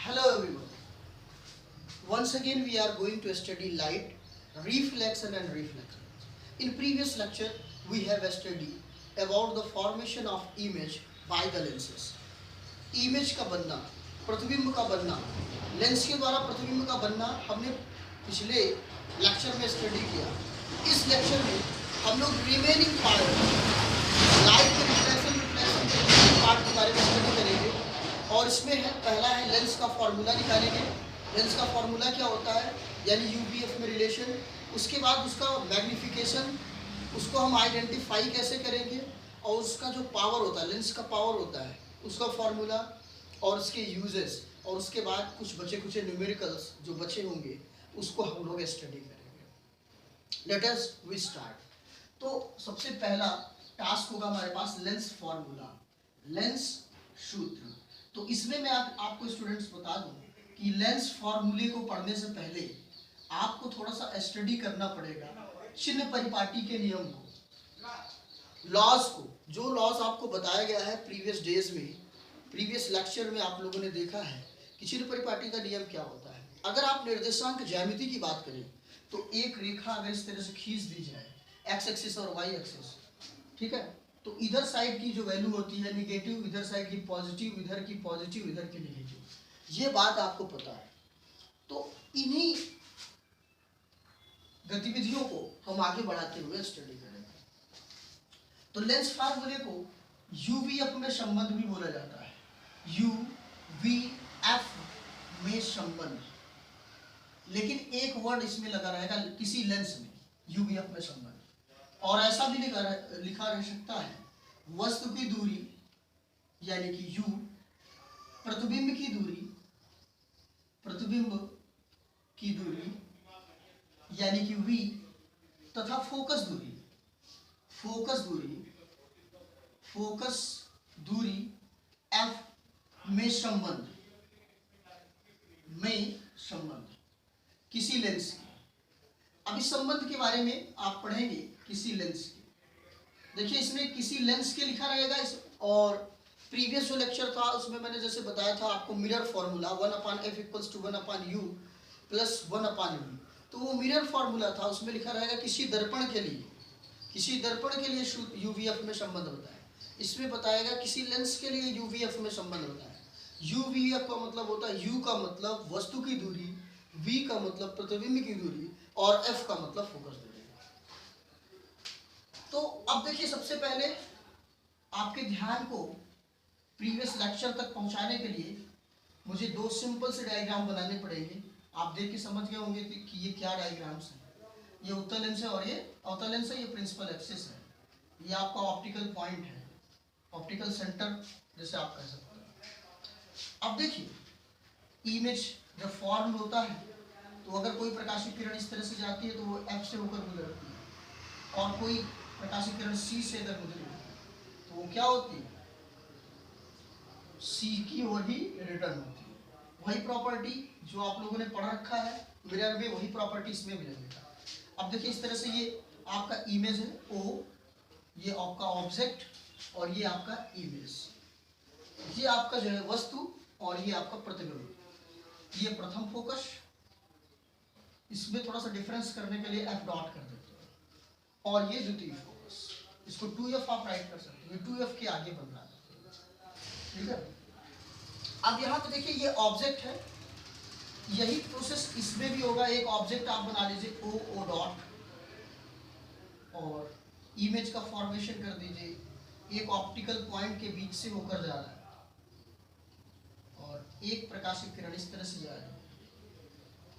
Hello everyone. Once again we are going to study light, reflection and reflection. In previous lecture we have studied about the formation of image by the lenses. Image का बनना, प्रतिबिंब का बनना, lens के द्वारा प्रतिबिंब का बनना हमने पिछले लेक्चर में स्टडी किया। इस लेक्चर में हम लोग रिमेनिंग पार्ट, लाइट के रिफ्लेक्शन के पार्ट के बारे में स्टडी करेंगे। और इसमें है पहला है लेंस का फॉर्मूला निकालेंगे। लेंस का फॉर्मूला क्या होता है, यानी यूवीएफ में रिलेशन। उसके बाद उसका मैग्निफिकेशन, उसको हम आइडेंटिफाई कैसे करेंगे, और उसका जो पावर होता है, लेंस का पावर होता है, उसका फॉर्मूला और उसके यूजेस, और उसके बाद कुछ बचे कुछ न्यूमेरिकल्स जो बचे होंगे उसको हम लोग स्टडी करेंगे। Let us we start. तो सबसे पहला टास्क होगा हमारे पास लेंस फॉर्मूला, लेंस सूत्र। तो इसमें मैं आपको स्टूडेंट्स बता दूं कि लेंस फॉर्मूले को पढ़ने से पहले आपको थोड़ा सा स्टडी करना पड़ेगा चिन्ह परिपाटी के नियम को, लॉज को। जो लॉज आपको बताया गया है प्रीवियस डेज में, प्रीवियस लेक्चर में आप लोगों ने देखा है कि चिन्ह परिपाटी का नियम क्या होता है। अगर आप निर्देशांक ज्यामिति की बात करें तो एक रेखा अगर इस तरह से खींच दी जाए, एक्स एक्सिस और वाई एक्सिस, ठीक है, तो इधर साइड की जो वैल्यू होती है निगेटिव, इधर साइड की पॉजिटिव, इधर की पॉजिटिव, इधर की निगेटिव, ये बात आपको पता है। तो इन्हीं गतिविधियों को हम आगे बढ़ाते हुए स्टडी करेंगे। तो लेंस फार्मूले को यूवीएफ में संबंध भी बोला जाता है, यूवीएफ में संबंध, लेकिन एक वर्ड इसमें लगा रहेगा किसी लेंस में, यूवीएफ में संबंध। और ऐसा भी लिखा रह सकता है वस्तु की दूरी यानी कि यू, प्रतिबिंब की दूरी, प्रतिबिंब की दूरी यानी कि वी, तथा फोकस दूरी, फोकस दूरी, फोकस दूरी एफ में संबंध, में संबंध किसी लेंस की। अब इस संबंध के बारे में आप पढ़ेंगे किसी लेंस की। देखिए इसमें किसी लेंस के लिखा रहेगा और प्रीवियस जो लेक्चर था उसमें मैंने जैसे बताया था आपको mirror formula 1/f = 1/u + 1/v। तो वो मिरर फॉर्मूला था, उसमें लिखा रहेगा किसी दर्पण के लिए, किसी दर्पण के लिए यूवीएफ में संबंध होता है। इसमें बताएगा किसी लेंस के लिए यूवीएफ में संबंध होता है। यूवीएफ का मतलब होता है, यू का मतलब वस्तु की दूरी, वी का मतलब प्रतिबिंब की दूरी, और एफ का मतलब फोकस दूरी। तो अब देखिए सबसे पहले आपके ध्यान को प्रीवियस लेक्चर तक पहुंचाने के लिए मुझे दो सिंपल से डायग्राम बनाने पड़ेंगे। आप देख के समझ गए होंगे कि ये क्या डायग्राम्स हैं। ये उत्तल लेंस है और ये अवतल लेंस है, ये प्रिंसिपल एक्सिस है, ये आपका ऑप्टिकल पॉइंट है, ऑप्टिकल सेंटर जैसे आप कह सकते हैं। अब देखिए इमेज जब फॉर्म होता है तो अगर कोई प्रकाशित किरण इस तरह से जाती है तो वो एफ से होकर गुजरती है, और कोई प्रकाशित किरण सी से अगर गुजरी तो वो क्या होती है, सी की ओर ही रिटर्न होती है। वही प्रॉपर्टी जो आप लोगों ने पढ़ रखा है मिरर में, वही प्रॉपर्टी इसमें भी लगेगा। अब देखिए इस तरह से ये आपका इमेज है ओ, ये आपका ऑब्जेक्ट और ये आपका इमेज, ये आपका जो है वस्तु और ये आपका प्रतिबिंब। ये प्रथम फोकस, इसमें थोड़ा सा डिफरेंस करने के लिए एफ डॉट कर देते हैं, और ये द्वितीय फोकस, इसको 2f आप राइट कर सकते हैं, 2f के आगे बन रहा है, ठीक है। अब यहाँ पे देखिए ये ऑब्जेक्ट है, यही प्रोसेस इसमें भी होगा। एक ऑब्जेक्ट आप बना लीजिए ओ डॉट, और इमेज का फॉर्मेशन कर दीजिए। एक ऑप्टिकल पॉइंट के बीच से होकर जा रहा है और एक प्रकाशित किरण इस तरह से जा रही है,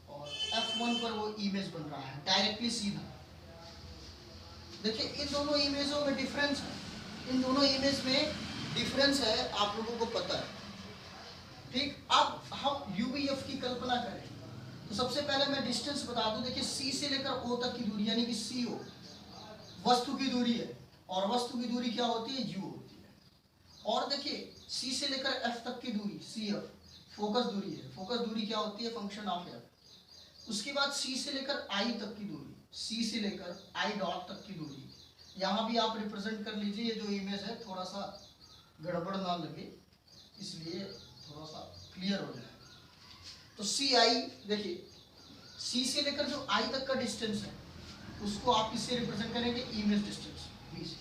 और F1 पर वो इमेज बन रहा है डायरेक्टली सीधा। देखिए इन दोनों इमेजों में डिफरेंस है, इन दोनों इमेज में डिफरेंस है, आप लोगों को पता है, ठीक। अब हम यूवीएफ की कल्पना करें तो सबसे पहले मैं डिस्टेंस बता दूं। देखिए सी से लेकर ओ तक की दूरी यानी कि CO वस्तु की दूरी है, और वस्तु की दूरी क्या होती है, यू होती है। और देखिए सी से लेकर एफ तक की दूरी CF फोकस दूरी है, फोकस दूरी क्या होती है, फंक्शन ऑफ एफ। उसके बाद सी से लेकर आई तक की दूरी, सी से लेकर आई डॉट तक की दूरी, यहाँ भी आप रिप्रेजेंट कर लीजिए। ये जो इमेज है थोड़ा सा गड़बड़ ना लगे, इसलिए थोड़ा सा क्लियर हो जाए। तो सी आई, देखिए सी से लेकर जो आई तक का डिस्टेंस है उसको आप किससे रिप्रेजेंट करेंगे, इमेज डिस्टेंस बी से।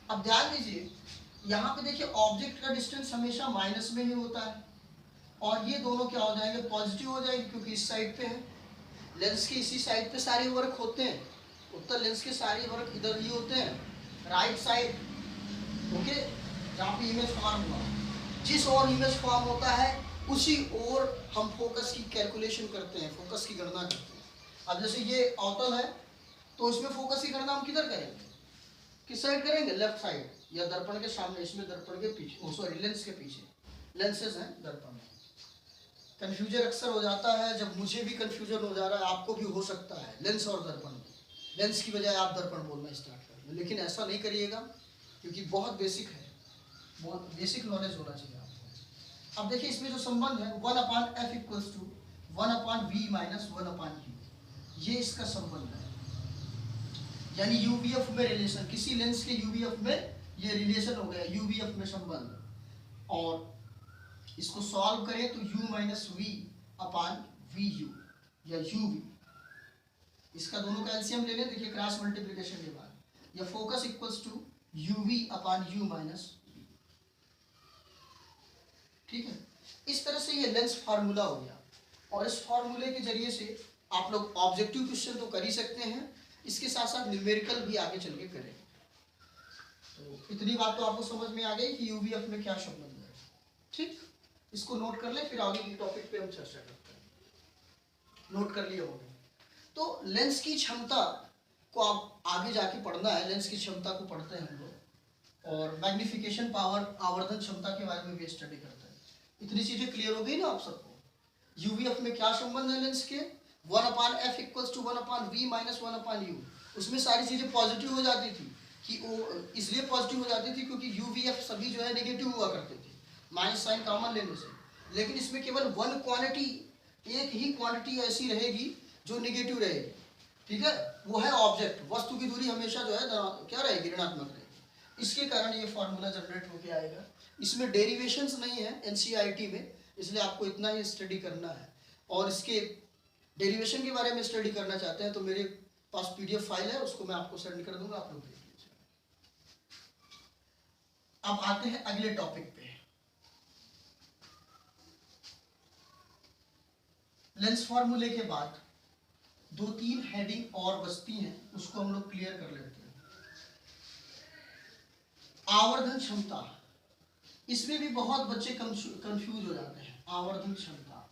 अब ध्यान दीजिए यहाँ पे देखिए ऑब्जेक्ट का डिस्टेंस हमेशा माइनस में ही होता है और ये दोनों क्या हो जाएंगे, पॉजिटिव हो जाएंगे क्योंकि इस साइड पे है, लेंस के इसी साइड पे सारे वर्क होते हैं, उत्तर लेंस के सारे वर्क इधर ही होते हैं, राइट साइड, ओके, जहाँ पे इमेज फॉर्म हुआ, जिस और इमेज फॉर्म होता है उसी ओर हम फोकस की कैलकुलेशन करते हैं, फोकस की गणना करते हैं। अब जैसे ये अवतल है तो इसमें फोकस की गणना हम किधर करेंगे, किस साइड करेंगे, लेफ्ट साइड, या दर्पण के सामने, इसमें दर्पण के पीछे, सॉरी लेंस के पीछे, लेंसेज हैं दर्पण में। कन्फ्यूजन अक्सर हो जाता है, जब मुझे भी कन्फ्यूजन हो जा रहा है, आपको भी हो सकता है, लेंस और दर्पण में, लेंस की बजाय आप दर्पण बोलना स्टार्ट कर दें, लेकिन ऐसा नहीं करिएगा क्योंकि बहुत बेसिक है, बहुत बेसिक नॉलेज होना चाहिए आपको। अब देखिए इसमें जो संबंध है 1/f equals to 1/v minus 1/u, ये इसका संबंध है, यानी यूवीएफ में रिलेशन, किसी लेंस के यूवीएफ में ये रिलेशन हो गया, यूवीएफ में संबंध, और इसको सॉल्व करें तो u minus V upon V U या यू वी, इसका दोनों का एलसीएम ले लें, देखिए क्रॉस मल्टीप्लिकेशन के बाद, या focus equals to U V upon U minus V, ठीक है। इस तरह से ये लेंस फार्मूला हो गया, और इस फार्मूले के जरिए से आप लोग ऑब्जेक्टिव क्वेश्चन तो कर ही सकते हैं, इसके साथ साथ न्यूमेरिकल भी आगे चल के करें। तो इतनी बात तो आपको समझ में आ गई कि यूवीएफ में क्या संबंध है, ठीक, इसको नोट कर ले, फिर आगे के टॉपिक पे हम चर्चा करते हैं। नोट कर लिए होंगे। तो लेंस की क्षमता को आप आगे जाके पढ़ना है, लेंस की क्षमता को पढ़ते हैं हम लोग, और मैग्निफिकेशन पावर, आवर्धन क्षमता के बारे में भी स्टडी करते हैं। इतनी चीजें क्लियर हो गई ना आप सबको, यूवीएफ में क्या संबंध है लेंस के, 1/f equals to 1/v minus 1/u, उसमें सारी चीजें पॉजिटिव हो जाती थी, कि वो इसलिए पॉजिटिव हो जाती थी क्योंकि यूवीएफ सभी जो है नेगेटिव हुआ करते थे, माइनस साइन कॉमन लेने से, लेकिन इसमें केवल वन क्वांटिटी, एक ही क्वांटिटी ऐसी रहेगी जो नेगेटिव रहेगी, ठीक है, वो है ऑब्जेक्ट, वस्तु की दूरी हमेशा जो है क्या रहेगी, ऋणात्मक रहेगी। इसके कारण ये फॉर्मूला जनरेट होके आएगा। इसमें डेरिवेशंस नहीं है एनसीईआरटी में, इसलिए आपको इतना ही स्टडी करना है, और इसके डेरिवेशन के बारे में स्टडी करना चाहते हैं तो मेरे पास पीडीएफ फाइल है, उसको मैं आपको सेंड कर दूंगा, आप लोग देख लीजिए। अब आते हैं अगले टॉपिक पे, लेंस फार्मूले के बाद 2-3 हेडिंग और बचती हैं, उसको हम लोग क्लियर कर लेते हैं। आवर्धन क्षमता, इसमें भी बहुत बच्चे कंफ्यूज हो जाते हैं। आवर्धन क्षमता,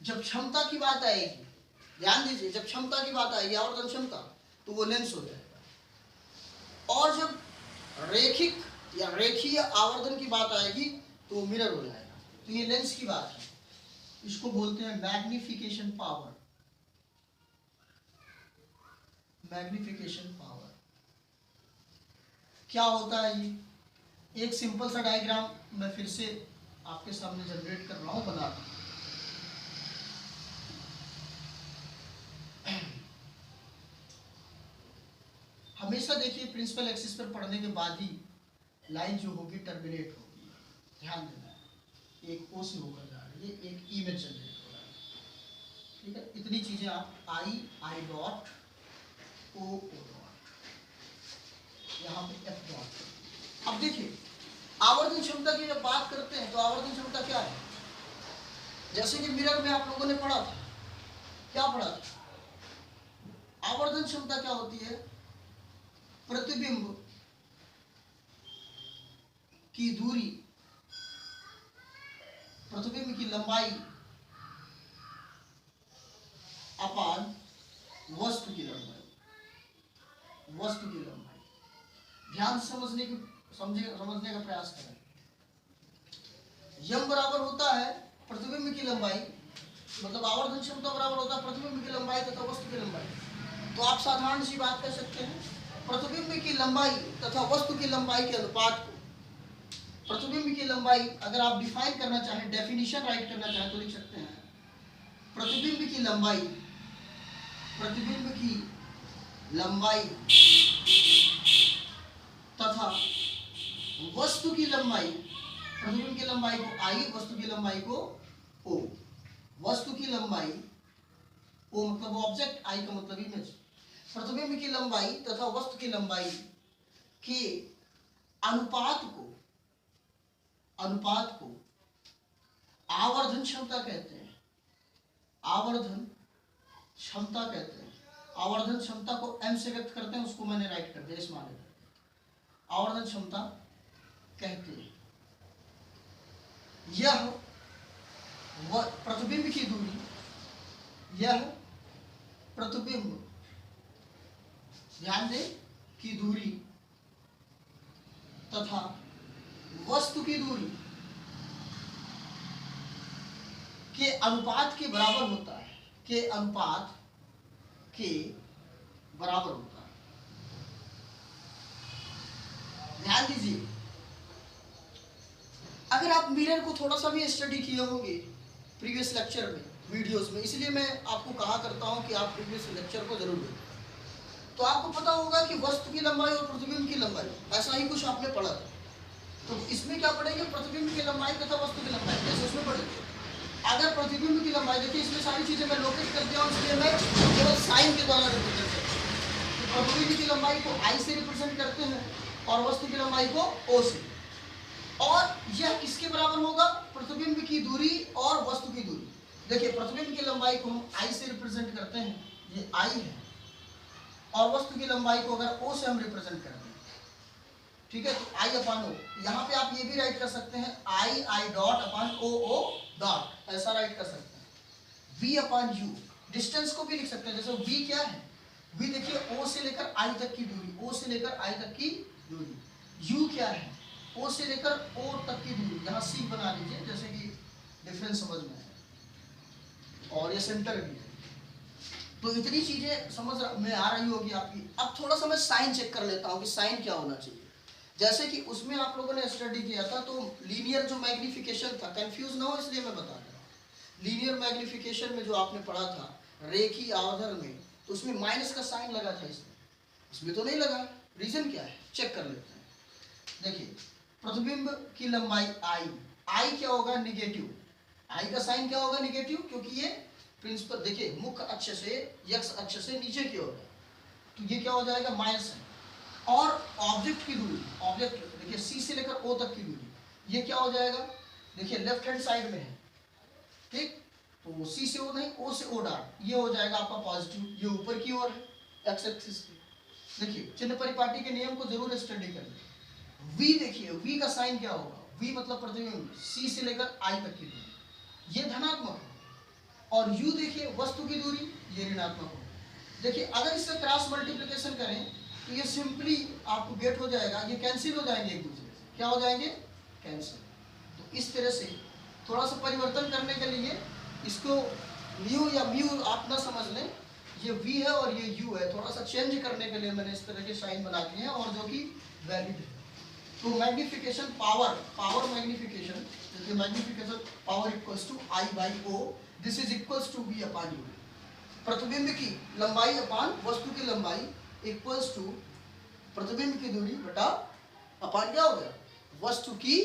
जब क्षमता की बात आएगी, ध्यान दीजिए, जब क्षमता की बात आएगी आवर्धन क्षमता, तो वो लेंस हो जाएगा, और जब रेखिक या रेखीय आवर्धन की बात आएगी तो वो मिरर हो जाएगा। तो ये लेंस की बात है, इसको बोलते हैं मैग्निफिकेशन पावर। मैग्निफिकेशन पावर क्या होता है, ये एक सिंपल सा डायग्राम मैं फिर से आपके सामने जनरेट कर रहा हूं, बना रहा हूं। हमेशा देखिए प्रिंसिपल एक्सिस पर पढ़ने के बाद ही लाइन जो होगी टर्मिनेट होगी, ध्यान देना है, एक ओ से होकर जा रही है, एक ई में जनरेट हो रहा है, ठीक है। इतनी चीजें आप आई डॉट ओ डॉट, यहाँ पे एफ डॉट। अब देखिए आवर्धन क्षमता की जब बात करते हैं तो आवर्धन क्षमता क्या है, जैसे कि मिरर में आप लोगों ने पढ़ा था, क्या पढ़ा था, आवर्धन क्षमता क्या होती है, प्रतिबिंब की दूरी, प्रतिबिंब की लंबाई अपान वस्तु की लंबाई, वस्तु की लंबाई। ध्यान से समझने का प्रयास करें। यम बराबर होता है प्रतिबिंब की लंबाई, मतलब आवर्धन क्षमता बराबर होता है प्रतिबिंब की लंबाई तथा वस्तु की लंबाई। तो आप साधारण सी बात कर सकते हैं, प्रतिबिंब की लंबाई तथा वस्तु की लंबाई के अनुपात को, प्रतिबिंब की लंबाई अगर आप डिफाइन करना चाहें, डेफिनेशन राइट करना चाहें तो लिख सकते हैं, प्रतिबिंब की लंबाई, प्रतिबिंब की लंबाई तथा वस्तु की लंबाई, प्रतिबिंब की लंबाई को आई, वस्तु की लंबाई को ओ, वस्तु की लंबाई, ओ मतलब ऑब्जेक्ट, आई का मतलब इमेज, प्रतिबिंब की लंबाई तथा वस्तु की लंबाई के अनुपात को आवर्धन क्षमता कहते हैं। आवर्धन क्षमता कहते हैं। आवर्धन क्षमता को m से व्यक्त करते हैं, उसको मैंने राइट कर दिया इस माने में। आवर्धन क्षमता कहते हैं। यह प्रतिबिंब की दूरी, यह प्रतिबिंब, ध्यान दें, की दूरी तथा वस्तु की दूरी के अनुपात के बराबर होता है, के अनुपात के बराबर होता है। ध्यान दीजिए, अगर आप मिरर को थोड़ा सा भी स्टडी किए होंगे प्रीवियस लेक्चर में, वीडियोस में, इसलिए मैं आपको कहा करता हूं कि आप प्रीवियस लेक्चर को जरूर देखें, तो आपको पता होगा कि वस्तु की लंबाई और प्रतिबिंब की लंबाई, ऐसा ही कुछ आपने पढ़ा था। तो इसमें क्या पढ़ेंगे, प्रतिबिंब की लंबाई तथा वस्तु की लंबाई, जैसे उसमें पढ़ेंगे। अगर प्रतिबिंब की लंबाई, देखिए इसमें सारी चीजें मैं लोकेट कर दिया हूं, इसलिए मैं केवल साइन के द्वारा रिप्रेजेंट करता हूं। प्रतिबिंब की लंबाई को आई से रिप्रेजेंट करते हैं और वस्तु की लंबाई को ओ से। और यह किसके बराबर होगा, प्रतिबिंब की दूरी और वस्तु की दूरी। देखिए प्रतिबिंब की लंबाई को हम आई से रिप्रेजेंट करते हैं, ये आई है, और वस्तु की लंबाई को अगर ओ से हम रिप्रेजेंट करते हैं, ठीक है, तो आई अपान ओ। यहाँ पे आप ये भी राइट कर सकते हैं, I I dot upon O O dot, ऐसा राइट कर सकते हैं। वी अपान यू, डिस्टेंस को भी लिख सकते हैं, जैसे वी क्या है, वी देखिए ओ से लेकर आई तक की दूरी, ओ से लेकर आई तक की दूरी। यू क्या है, ओ से लेकर ओ तक की दूरी, यहाँ सी बना लीजिए, जैसे कि डिफरेंस समझ में है, और ये सेंटर भी है। तो इतनी चीजें समझ में आ रही होगी आपकी। अब थोड़ा सा मैं साइन चेक कर लेता हूँ कि साइन क्या होना चाहिए। जैसे कि उसमें आप लोगों ने स्टडी किया था, तो लीनियर जो मैग्निफिकेशन था, कंफ्यूज ना हो इसलिए मैं बता रहा हूँ। लीनियर मैग्निफिकेशन में जो आपने पढ़ा था रेखीय आवर्धन में, तो उसमें माइनस का साइन लगा था, इसमें तो नहीं लगा। रीजन क्या है, चेक कर लेते हैं। देखिए प्रतिबिंब की लंबाई आई, आई क्या होगा, निगेटिव। आई का साइन क्या होगा, निगेटिव, क्योंकि ये प्रिंसिपल, देखिए मुख्य अक्ष से, एक्स अक्ष से नीचे की ओर है, तो ये क्या हो जाएगा, माइनस है। और ऑब्जेक्ट की दूरी, ऑब्जेक्ट देखिए सी से लेकर ओ तक की दूरी, ये क्या हो जाएगा, देखिए लेफ्ट हैंड साइड में है, ठीक, तो सी से ओ नहीं, ओ से ओ डॉट, ये हो जाएगा आपका पॉजिटिव, ये ऊपर की ओर है एक्स एक्सिस की। देखिए चिन्ह परिपाटी के नियम को जरूर स्टडी कर लें। वी देखिए, वी का साइन क्या होगा, वी मतलब प्रतिबिंब, सी से लेकर आई तक की दूरी, ये धनात्मक है। और यू देखिए वस्तु की दूरी, ये ऋणात्मक हो। देखिए अगर इससे क्रॉस मल्टीप्लिकेशन करें तो ये सिंपली आपको गेट हो जाएगा, ये कैंसिल हो जाएंगे एक दूसरे से, क्या हो जाएंगे, कैंसिल। तो इस तरह से थोड़ा सा परिवर्तन करने के लिए इसको म्यू या म्यू आप ना समझ लें, ये वी है और ये यू है, थोड़ा सा चेंज करने के लिए मैंने इस तरह के साइन बना दिए हैं, और जो कि वैलिड है। तो मैग्निफिकेशन पावर, पावर मैग्निफिकेशन, देखिए magnification power equals to I by O, this is equals to V upon U. प्रतिबिंब की लंबाई अपान वस्तु की लंबाई इक्वल्स टू प्रतिबिंब की दूरी बटा अपान क्या हो गया, वस्तु की।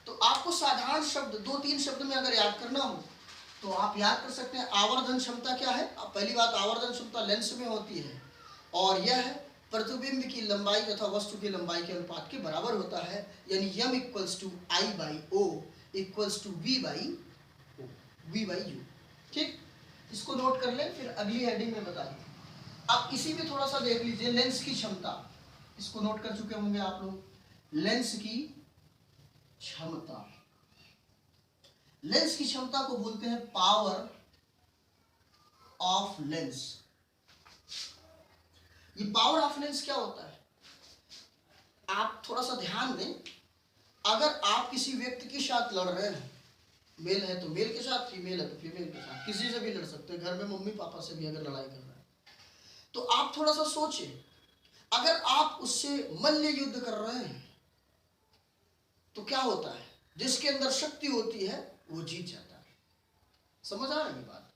तो आपको साधारण शब्द, दो तीन शब्द में अगर याद करना हो तो आप याद कर सकते हैं। आवर्धन क्षमता क्या है, अब पहली बात, आवर्धन क्षमता लेंस में होती है, और यह है प्रतिबिंब की लंबाई तथा वस्तु की लंबाई के अनुपात के बराबर होता है, यानी m equals to I by O equals to V by U. ठीक, इसको नोट कर लें, फिर अगली हेडिंग में बता दें। अब इसी में थोड़ा सा देख लीजिए, लेंस की क्षमता, इसको नोट कर चुके होंगे आप लोग। लेंस की क्षमता, लेंस की क्षमता को बोलते हैं पावर ऑफ लेंस। ये पावर ऑफ लेंस क्या होता है, आप थोड़ा सा ध्यान दें। अगर आप किसी व्यक्ति के साथ लड़ रहे हैं, मेल है तो मेल के साथ, फीमेल है तो फीमेल के साथ, किसी से भी लड़ सकते हैं, घर में मम्मी पापा से भी अगर लड़ाई कर रहे हैं, तो आप थोड़ा सा सोचें, अगर आप उससे मल्ल युद्ध कर रहे हैं तो क्या होता है, जिसके अंदर शक्ति होती है वो जीत जाता है। समझ आ रही बात।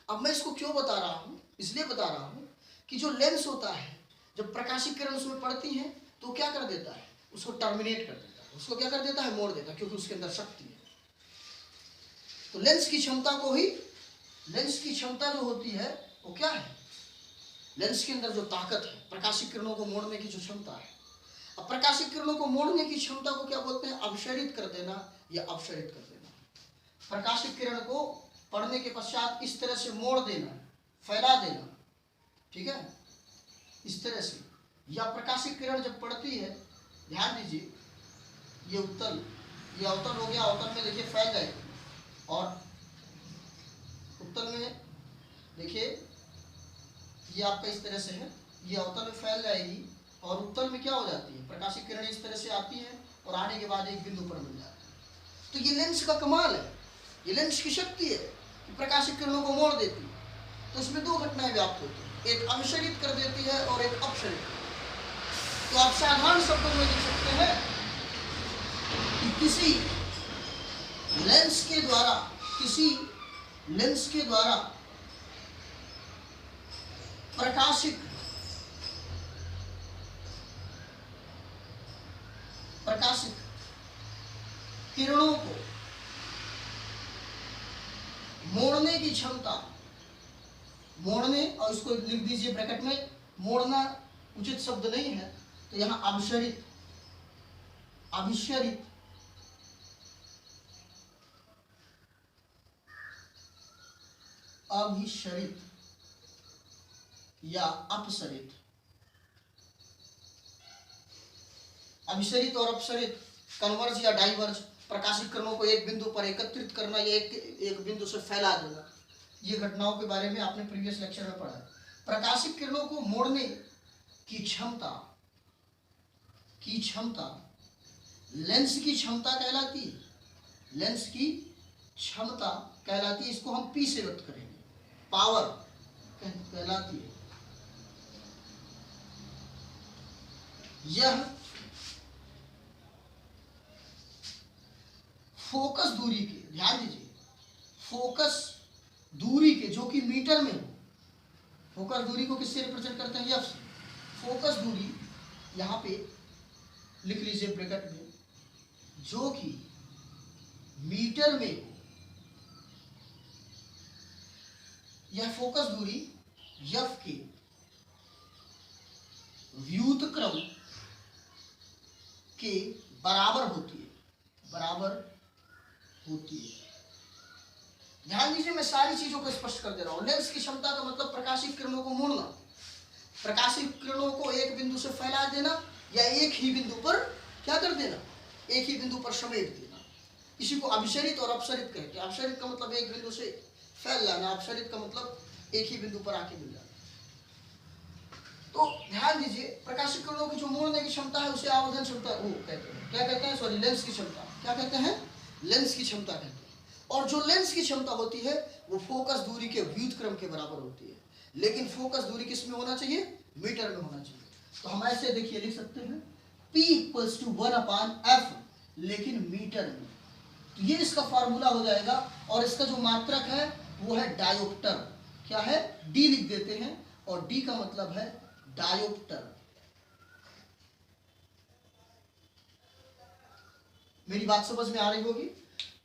अब मैं इसको क्यों बता रहा हूं, इसलिए बता रहा हूं कि जो लेंस होता है, जब प्रकाशिक किरण उसमें पड़ती है तो क्या कर देता है, उसको टर्मिनेट कर देता है, उसको क्या कर देता है, मोड़ देता है, क्योंकि उसके अंदर शक्ति है। तो लेंस की क्षमता को ही, लेंस की क्षमता जो होती है वो क्या है, लेंस के अंदर जो ताकत है, प्रकाशिक किरणों को मोड़ने की जो क्षमता है। अब प्रकाशिक किरणों को मोड़ने की क्षमता को क्या बोलते हैं, अपसरित कर देना या अपसरित कर देना। प्रकाशिक किरण को पढ़ने के पश्चात इस तरह से मोड़ देना, फैला देना, ठीक है, इस तरह से। या प्रकाशिक किरण जब पड़ती है, ध्यान दीजिए, ये उत्तल, ये अवतल हो गया, अवतल में देखिए फैल जाएगी, और उत्तल में देखिए ये आपका इस तरह से है, ये अवतल में फैल जाएगी, और उत्तल में क्या हो जाती है, प्रकाशिक किरण इस तरह से आती है और आने के बाद एक बिंदु पर मिल जाती है। तो ये लेंस का कमाल है, ये लेंस की शक्ति है कि प्रकाशिक किरणों को मोड़ देती है। तो इसमें दो घटनाएं व्याप्त होती हैं, एक अपसरित कर देती है और एक अपसरित। तो आप साधारण शब्दों में लिख सकते हैं कि किसी लेंस के द्वारा, किसी लेंस के द्वारा प्रकाशिक किरणों को मोड़ने की क्षमता, मोड़ने, और इसको लिख दीजिए ब्रैकेट में, मोड़ना उचित शब्द नहीं है, तो यहां अपसरित, अभिसरित, अभिसरित या अपसरित। अभिसरित और अपसरित, कन्वर्ज या डाइवर्ज, प्रकाशिक किरणों को एक बिंदु पर एकत्रित करना या एक बिंदु से फैला देना, ये घटनाओं के बारे में आपने प्रीवियस लेक्चर में पढ़ा है। प्रकाशिक किरणों को मोड़ने की क्षमता, लेंस की क्षमता कहलाती है, लेंस की क्षमता कहलाती है। इसको हम पी से व्यक्त करेंगे, पावर कहलाती है। यह फोकस दूरी के, ध्यान दीजिए, फोकस दूरी के, जो कि मीटर में हो। फोकस दूरी को किससे रिप्रेजेंट करते हैं, एफ से। फोकस दूरी यहां पे लिख लीजिए ब्रैकेट में, जो कि मीटर में हो। यह फोकस दूरी एफ के व्युत्क्रम के बराबर होती है, बराबर होती है। ध्यान दीजिए, मैं सारी चीजों को स्पष्ट कर दे रहा हूं। लेंस की क्षमता का मतलब प्रकाशिक किरणों को मोड़ना, प्रकाशिक किरणों को एक बिंदु से फैला देना या एक ही बिंदु पर क्या कर देना, एक ही बिंदु पर समेट देना। इसी को अभिसरित और अपसरित कहते हैं। अपसरित का मतलब एक बिंदु से फैल जाना, अपसरित का मतलब एक ही बिंदु पर आके मिल जाना। तो ध्यान दीजिए, प्रकाशिक किरणों की जो मोड़ने की क्षमता है उसे आवर्धन क्षमता कहते हैं। क्या कहते हैं, सॉरी, लेंस की क्षमता। क्या कहते हैं, लेंस की क्षमता कहते हैं। और जो लेंस की क्षमता होती है वो फोकस दूरी के व्युत्क्रम के बराबर होती है। लेकिन फोकस दूरी किस में होना चाहिए, मीटर में होना चाहिए। तो हम ऐसे देखिए लिख सकते हैं P = 1/f, लेकिन मीटर में। तो ये इसका फार्मूला हो जाएगा। और इसका जो मात्रक है वो है डायोप्टर। क्या है, D लिख देते हैं, और D का मतलब है डायोप्टर। मेरी बात समझ में आ रही होगी।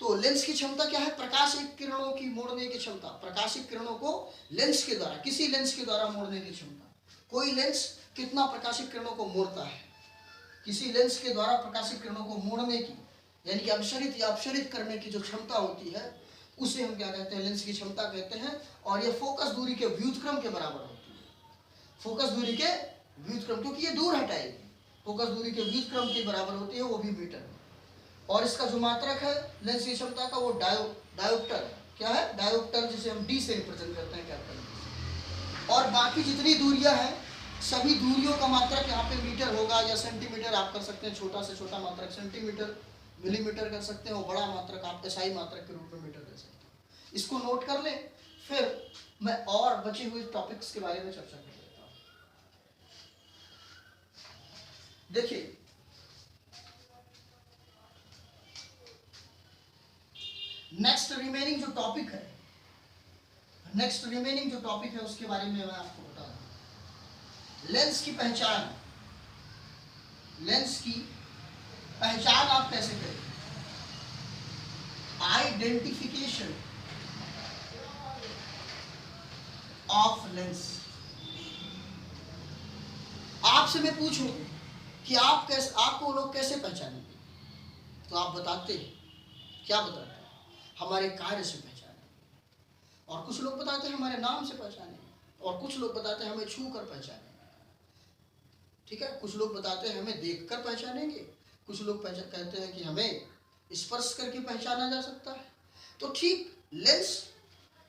तो लेंस की क्षमता क्या है, प्रकाशिक किरणों की मोड़ने की क्षमता, प्रकाशिक किरणों को लेंस के द्वारा, किसी लेंस के द्वारा मोड़ने की क्षमता। कोई लेंस कितना प्रकाशिक किरणों को मोड़ता है, किसी लेंस के द्वारा प्रकाशिक किरणों को मोड़ने की, यानी कि अपसरित या अपसरित करने की जो क्षमता होती है उसे हम क्या कहते हैं, लेंस की क्षमता कहते हैं। और यह फोकस दूरी के व्युत्क्रम के बराबर होती है। फोकस दूरी के व्युत्क्रम, क्योंकि ये दूर हटाएगी, फोकस दूरी के व्युत्क्रम के बराबर होती है, वो भी मीटर में। और इसका जो मात्रक है लेंस की क्षमता का वो डायोप्टर है। क्या है, डायोप्टर, जिसे हम D से रिप्रेजेंट करते हैं, कैपिटल। और बाकी जितनी दूरियां हैं सभी दूरियों का मात्रक यहाँ पे मीटर होगा या सेंटीमीटर आप कर सकते हैं। छोटा से छोटा मात्रक सेंटीमीटर, मिलीमीटर कर सकते हैं, और बड़ा मात्रक आप SI मात्रक के रूप में मीटर कर सकते हैं। इसको नोट कर लें, फिर मैं और बचे हुए टॉपिक्स के बारे में चर्चा कर लेता हूँ। देखिए, नेक्स्ट रिमेनिंग जो टॉपिक है, उसके बारे में मैं आपको बता रहा हूं। लेंस की पहचान, लेंस की पहचान आप कैसे करें। Identification of lens. आपसे मैं पूछूं कि आप कैसे, आपको लोग कैसे पहचानेंगे, तो आप बताते हैं, क्या बताते हैं? हमारे कार्य से पहचानेंगे। और कुछ लोग बताते हैं हमारे नाम से पहचानेंगे, और कुछ लोग बताते हैं हमें छू कर पहचानेंगे। ठीक है, कुछ लोग बताते हैं हमें देखकर पहचानेंगे, कुछ लोग कहते हैं कि हमें स्पर्श करके पहचाना जा सकता है। तो ठीक लेंस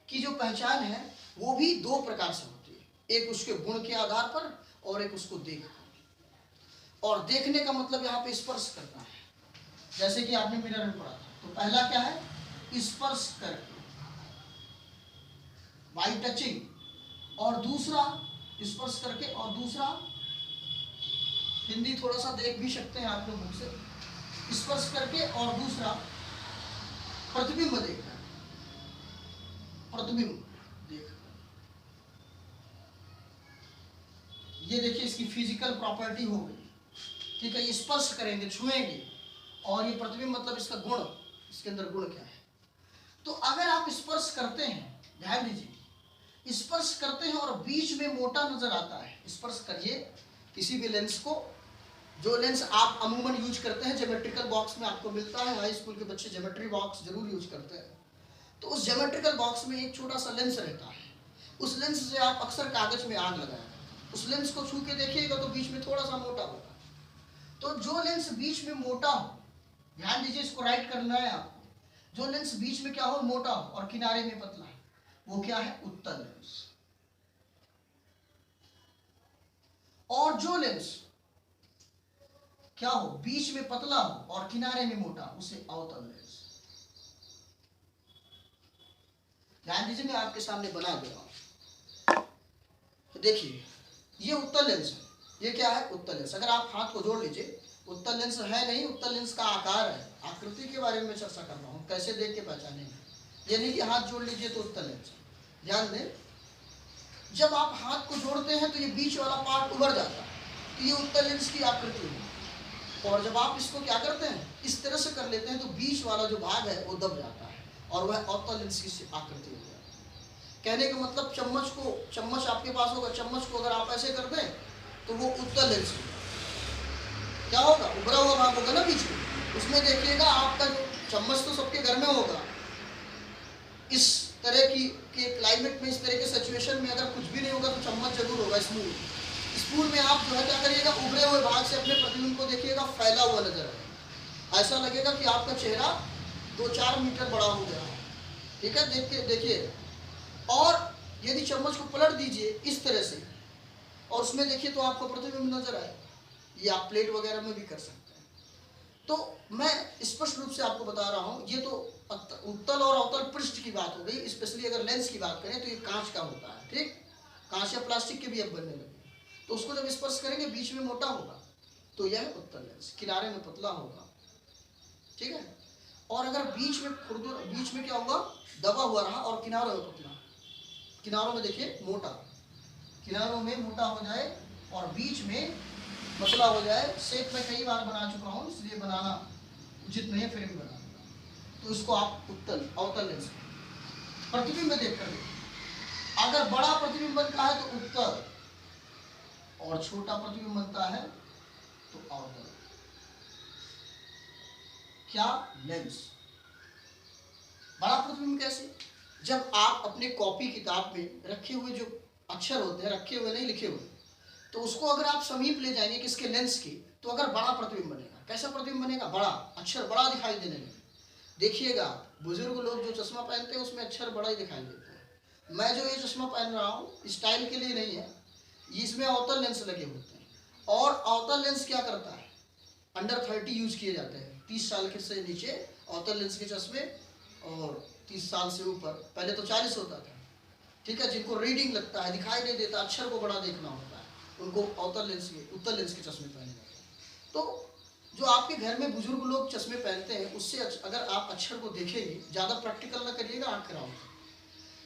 की जो पहचान है वो भी दो प्रकार से होती है, एक उसके गुण के आधार पर और एक उसको देख कर। और देखने का मतलब यहाँ पे स्पर्श करना है, जैसे कि आपने मिरर में पढ़ा था। तो पहला क्या है? स्पर्श करके, बाय टचिंग, और दूसरा स्पर्श करके, और दूसरा हिंदी थोड़ा सा देख भी सकते हैं आप लोग मुझसे, स्पर्श करके, और दूसरा प्रतिबिंब देखना, प्रतिबिंब देखना। ये देखिए इसकी फिजिकल प्रॉपर्टी हो गई। ठीक है, ये स्पर्श करेंगे, छुएंगे, और ये प्रतिबिंब मतलब इसका गुण, इसके अंदर गुण क्या है। तो अगर आप स्पर्श करते हैं, ध्यान दीजिए, स्पर्श करते हैं और बीच में मोटा नजर आता है, स्पर्श करिए किसी भी लेंस को, जो लेंस आप अमूमन यूज करते हैं, ज्योमेट्रिकल बॉक्स में आपको मिलता है, हाई स्कूल के बच्चे ज्योमेट्री बॉक्स जरूर यूज करते हैं। तो उस ज्योमेट्रिकल बॉक्स में एक छोटा सा लेंस रहता है, उस लेंस से आप अक्सर कागज में आग लगाएंगे, उस लेंस को छू के देखिएगा तो बीच में थोड़ा सा मोटा होगा। तो जो लेंस बीच में मोटा हो, ध्यान दीजिए, इसको राइट करना है आपको, जो लेंस बीच में क्या हो, मोटा हो, और किनारे में पतला है, वो क्या है? उत्तल लेंस। और जो लेंस क्या हो, बीच में पतला हो और किनारे में मोटा, उसे अवतल लेंस। ध्यान दीजिए, मैं आपके सामने बना दे रहा हूं, तो देखिए ये उत्तल लेंस है, ये क्या है? उत्तल लेंस। अगर आप हाथ को जोड़ लीजिए, उत्तल लेंस है नहीं, उत्तल लेंस का आकार है, आकृति के बारे में चर्चा कर रहा हूँ, कैसे देख के पहचानेंगे। ये नहीं कि हाथ जोड़ लीजिए तो उत्तल लेंस। ध्यान दें, जब आप हाथ को जोड़ते हैं तो ये बीच वाला पार्ट उभर जाता है, तो ये उत्तल लेंस की आकृति है। और जब आप इसको क्या करते हैं, इस तरह से कर लेते हैं, तो बीच वाला जो भाग है वो दब जाता है, और वह अवतल लेंस की आकृति हो जाती है। कहने का मतलब, चम्मच आपके पास होगा, चम्मच को अगर आप ऐसे कर दें तो वो उत्तल लेंस क्या होगा? उभरा हुआ भाग होगा ना बीच में, उसमें देखिएगा आपका जो चम्मच तो सबके घर में होगा, इस तरह की के क्लाइमेट में, इस तरह के सिचुएशन में अगर कुछ भी नहीं होगा तो चम्मच जरूर होगा स्पून में आप जो है क्या करिएगा, उभरे हुए भाग से अपने प्रतिबिंब को देखिएगा, फैला हुआ नजर आएगा, ऐसा लगेगा कि आपका चेहरा 2-4 मीटर बड़ा हो गया है। ठीक है, देखिए। और यदि चम्मच को पलट दीजिए इस तरह से, और उसमें देखिए तो आपको प्रतिबिंब नजर आए। ये आप प्लेट वगैरह में भी कर सकते हैं। तो मैं स्पष्ट रूप से आपको बता रहा हूँ, ये तो उत्तल और अवतल पृष्ठ की बात हो गई। स्पेशली अगर लेंस की बात करें तो ये कांच का होता है, ठीक, कांच या प्लास्टिक के भी अब बनने लगे। तो उसको जब स्पर्श करेंगे बीच में मोटा होगा तो यह उत्तल लेंस, किनारे में पतला होगा। ठीक है, और अगर बीच में क्या होगा, दबा हुआ रहा, और किनारों में पतला, किनारों में देखिए मोटा, किनारों में मोटा हो जाए और बीच में पतला हो जाए। शेप में कई बार बना चुका हूँ, इसलिए बनाना उचित नहीं है, फिर भी बना दूंगा। तो इसको आप अवतल लेंस प्रतिबिंब देख कर देखिए। अगर बड़ा प्रतिबिंब बनता है तो उत्तल, और छोटा प्रतिबिंब बनता है तो अवतल। क्या? लेंस। बड़ा प्रतिबिंब कैसे? जब आप अपने कॉपी किताब में रखे हुए जो अक्षर होते हैं, रखे हुए नहीं, लिखे हुए, तो उसको अगर आप समीप ले जाएंगे किसके, लेंस की, तो अगर बड़ा प्रतिबिंब बनेगा। कैसा प्रतिबिंब बनेगा? बड़ा, अक्षर बड़ा दिखाई देने लगे। देखिएगा बुजुर्ग लोग जो चश्मा पहनते हैं उसमें अक्षर बड़ा ही दिखाई देते हैं। मैं जो ये चश्मा पहन रहा हूँ स्टाइल के लिए नहीं है, इसमें अवतल लेंस लगे होते हैं। और अवतल लेंस क्या करता है, अंडर 30 यूज किए जाते हैं, 30 साल के से नीचे अवतल लेंस के चश्मे, और 30 साल से ऊपर, पहले तो 40 होता था। ठीक है, जिनको रीडिंग लगता है, दिखाई नहीं देता, अक्षर को बड़ा देखना होता है, उनको उत्तल लेंस के चश्मे पहने जाते हैं। तो जो आपके घर में बुजुर्ग लोग चश्मे पहनते हैं, उससे अगर आप अक्षर को देखेंगे, ज़्यादा प्रैक्टिकल ना करिएगा, आँख खराब,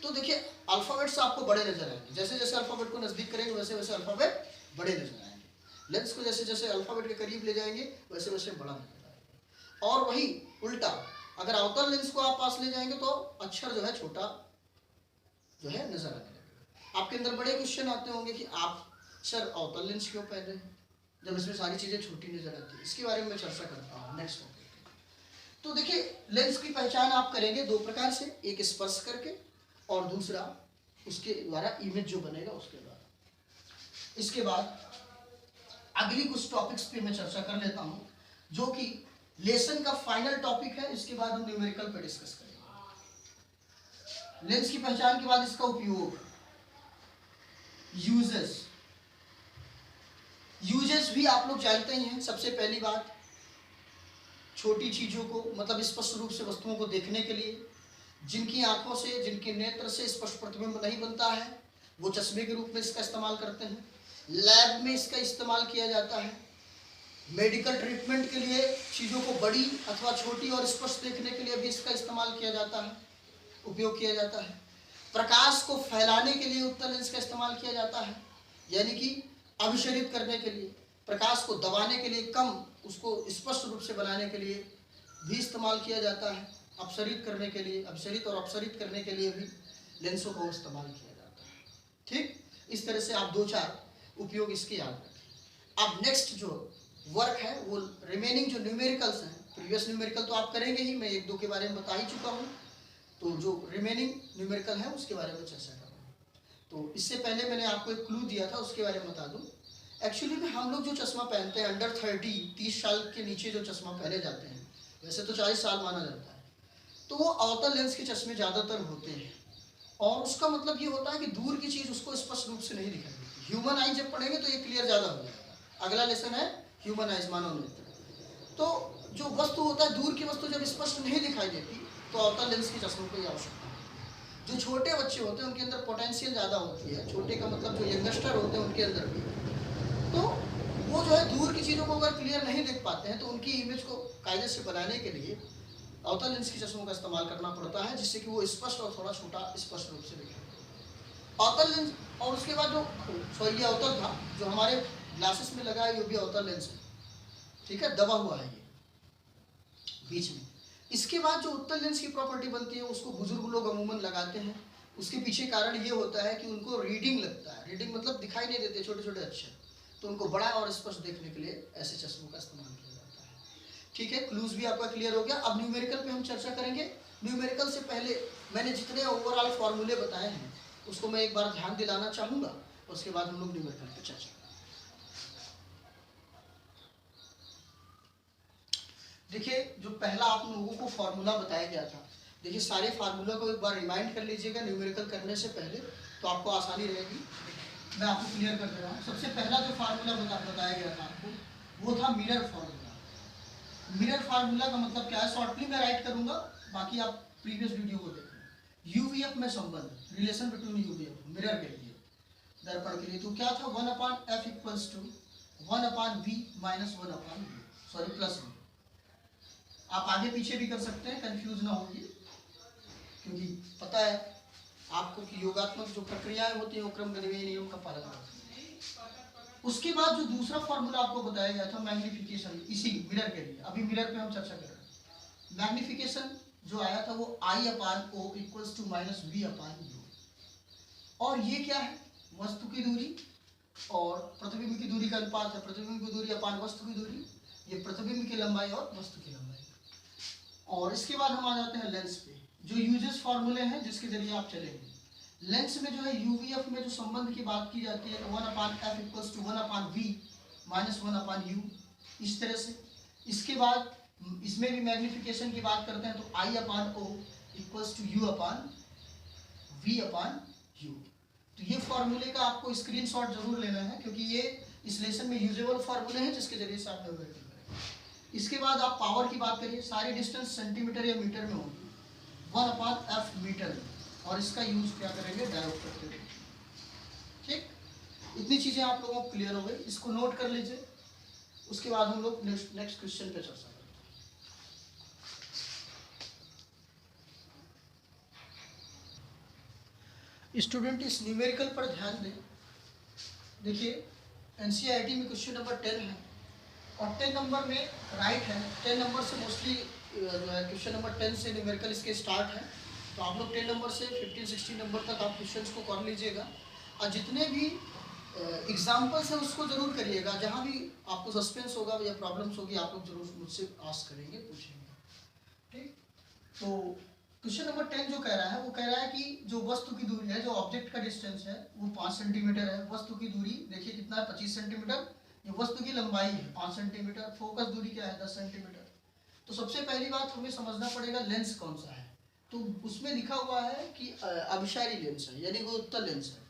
तो देखिए अल्फ़ाबेट्स आपको बड़े नजर आएंगे। जैसे जैसे अल्फ़ाबेट को नज़दीक करेंगे वैसे वैसे अल्फ़ाबेट बड़े नजर आएंगे। लेंस को जैसे जैसे अल्फ़ाबेट के करीब ले जाएंगे वैसे वैसे बड़ा नजर आएगा। और वही उल्टा, अगर अवतल लेंस को आप पास ले जाएंगे तो अक्षर जो है छोटा जो है नजर आने लगेगा। आपके अंदर बड़े क्वेश्चन आते होंगे कि आप सर अवतल लेंस क्यों पहन रहे हैं जब इसमें सारी चीजें छोटी नजर आती है। इसके बारे में मैं चर्चा करता हूँ नेक्स्ट टॉपिक। तो देखिए लेंस की पहचान आप करेंगे दो प्रकार से, एक स्पर्श करके और दूसरा उसके द्वारा इमेज जो बनेगा उसके द्वारा। इसके बाद अगली कुछ टॉपिक्स पे मैं चर्चा कर लेता हूँ जो कि लेसन का फाइनल टॉपिक है। इसके बाद हम न्यूमेरिकल पे डिस्कस करेंगे। लेंस की पहचान के बाद इसका उपयोग, यूजेस। यूजेस भी आप लोग जानते ही हैं। सबसे पहली बात, छोटी चीजों को मतलब स्पष्ट रूप से वस्तुओं को देखने के लिए, जिनकी आंखों से, जिनके नेत्र से स्पष्ट प्रतिबिंब नहीं बनता है, वो चश्मे के रूप में इसका इस्तेमाल करते हैं। लैब में इसका इस्तेमाल किया जाता है। मेडिकल ट्रीटमेंट के लिए चीज़ों को बड़ी अथवा छोटी और स्पष्ट देखने के लिए भी इसका इस्तेमाल किया जाता है, उपयोग किया जाता है। प्रकाश को फैलाने के लिए उत्तल लेंस का इस्तेमाल किया जाता है, यानी कि अभिशरित करने के लिए, प्रकाश को दबाने के लिए, कम उसको स्पष्ट रूप से बनाने के लिए भी इस्तेमाल किया जाता है। अपसरित करने के लिए, अपसरित और अपसरित करने के लिए भी लेंसों को इस्तेमाल किया जाता है। ठीक, इस तरह से आप दो चार उपयोग इसके याद रखें। अब नेक्स्ट जो वर्क है वो रिमेनिंग जो न्यूमेरिकल्स हैं, प्रीवियस न्यूमेरिकल तो आप करेंगे ही, मैं एक दो के बारे में बता ही चुका हूँ, तो जो रिमेनिंग न्यूमेरिकल है उसके बारे में चर्चा करूँगा। तो इससे पहले मैंने आपको एक क्लू दिया था, उसके बारे में बता दूँ। एक्चुअली में हम लोग जो चश्मा पहनते हैं अंडर 30 साल के नीचे जो चश्मा पहने जाते हैं, वैसे तो 40 साल माना जाता है, तो वो अवतल लेंस के चश्मे ज़्यादातर होते हैं। और उसका मतलब ये होता है कि दूर की चीज़ उसको स्पष्ट रूप से नहीं दिखाई देती। ह्यूमन आई जब पढ़ेंगे तो ये क्लियर ज़्यादा हो जाएगा। अगला लेसन है ह्यूमन आइज, मानव नेत्र। तो जो वस्तु होता है, दूर की वस्तु जब स्पष्ट नहीं दिखाई देती तो अवतल लेंस के चश्मों की आवश्यकता है। जो छोटे बच्चे होते हैं उनके अंदर पोटेंशियल ज़्यादा होती है, छोटे का मतलब जो यंगस्टर होते हैं उनके अंदर भी, तो वो जो है दूर की चीज़ों को अगर क्लियर नहीं देख पाते हैं तो उनकी इमेज को कायदे से बनाने के लिए अवतल लेंस की चश्मों का इस्तेमाल करना पड़ता है, जिससे कि वो स्पष्ट और थोड़ा छोटा स्पष्ट रूप से दिखे। अवतल लेंस, और उसके बाद जो ये अवतल था जो हमारे ग्लासेस में लगा है, ये भी अवतल लेंस है, ठीक है, दबा हुआ है ये बीच में। इसके बाद जो उत्तल लेंस की प्रॉपर्टी बनती है उसको बुजुर्ग लोग अमूमन लगाते हैं। उसके पीछे कारण ये होता है कि उनको रीडिंग लगता है, रीडिंग मतलब दिखाई नहीं देते छोटे छोटे अक्षर, तो उनको बड़ा और स्पष्ट देखने के लिए ऐसे चश्मों का इस्तेमाल किया जाता है। ठीक है, क्लूज भी आपका क्लियर हो गया। अब न्यूमेरिकल पे हम चर्चा करेंगे। न्यूमेरिकल से पहले मैंने जितने ओवरऑल फॉर्मूले बताए हैं उसको मैं एक बार ध्यान दिलाना चाहूँगा, उसके बाद हम लोग न्यूमेरिकल पे चर्चा करेंगे। देखिए जो पहला आप लोगों को फॉर्मूला बताया गया था, देखिए सारे फार्मूला को एक बार रिमाइंड कर लीजिएगा न्यूमेरिकल करने से पहले, तो आपको आसानी रहेगी। मैं आपको क्लियर कर दे रहा हूँ। सबसे पहला जो फार्मूला बताया गया था आपको, वो था मिरर फार्मूला। मिरर फार्मूला का मतलब क्या है, शॉर्टली मैं राइट करूँगा, बाकी आप प्रीवियस वीडियो को देखें। यूवीएफ में संबंध, रिलेशन बिटवीन यूवीएफ, मिरर के लिए, दर्पण के लिए, तो क्या था 1/f equals to 1/v minus 1/v, sorry plus 1। आप आगे पीछे भी कर सकते हैं, कंफ्यूज ना होगी, क्योंकि पता है आपको कि योगात्मक जो प्रक्रियाएं होती हैं वो क्रमबद्ध नियम का पालन करती हैं। उसके बाद जो दूसरा फॉर्मूला आपको बताया गया था मैग्निफिकेशन, इसी मिरर के लिए, अभी मिरर पे हम चर्चा कर रहे हैं। मैग्निफिकेशन जो आया था वो I/O equals to minus V/U। और ये क्या है, वस्तु की दूरी और प्रतिबिंब की दूरी का अनुपात है। प्रतिबिंब की दूरी अपान वस्तु की दूरी, ये प्रतिबिंब की लंबाई और वस्तु की लंबाई। और इसके बाद हम आ जाते हैं लेंस पे, जो यूजेस फॉर्मूले हैं जिसके जरिए आप चलेंगे। लेंस में जो है यूवीएफ में जो संबंध की बात की जाती है 1/f equals to 1/v minus 1/u, इस तरह से। इसके बाद इसमें भी मैग्निफिकेशन की बात करते हैं तो I/O इक्वल्स टू U/v/u। तो ये फॉर्मूले का आपको स्क्रीनशॉट जरूर लेना है, क्योंकि ये इस लेसन में यूजेबल फॉर्मूले हैं जिसके जरिए से आप डेवलप करेंगे। इसके बाद आप पावर की बात करिए, सारी डिस्टेंस सेंटीमीटर या मीटर में होगी, 1/f मीटर, और इसका यूज क्या करेंगे, डायोप्टर के। ठीक, इतनी चीजें आप लोगों को क्लियर हो गई, इसको नोट कर लीजिए। उसके बाद हम लोग नेक्स्ट क्वेश्चन पे चर्चा करेंगे। स्टूडेंट इस न्यूमेरिकल पर ध्यान दें। देखिए एनसीईआरटी में क्वेश्चन नंबर 10 है और 10 नंबर में राइट है। 10 नंबर से मोस्टली जो है क्वेश्चन नंबर 10 से न्यूमेरिकल इसके स्टार्ट है। तो आप लोग 10 नंबर से 15-16 नंबर तक आप क्वेश्चंस को कर लीजिएगा, और जितने भी एग्जाम्पल्स हैं उसको ज़रूर करिएगा। जहाँ भी आपको सस्पेंस होगा या प्रॉब्लम्स होगी आप लोग जरूर मुझसे आस्क करेंगे, पूछेंगे। ठीक, तो क्वेश्चन नंबर 10 जो कह रहा है वो कह रहा है कि जो वस्तु की दूरी है, जो ऑब्जेक्ट का डिस्टेंस है वो 5 सेंटीमीटर है। वस्तु की दूरी देखिए कितना है, 25 सेंटीमीटर। ये वस्तु की लंबाई है 5 सेंटीमीटर। फोकस दूरी क्या है, 10 सेंटीमीटर। तो सबसे पहली बात हमें समझना पड़ेगा लेंस कौन सा है। तो उसमें लिखा हुआ है कि अभिसारी लेंस है, यानी वो उत्तल लेंस है।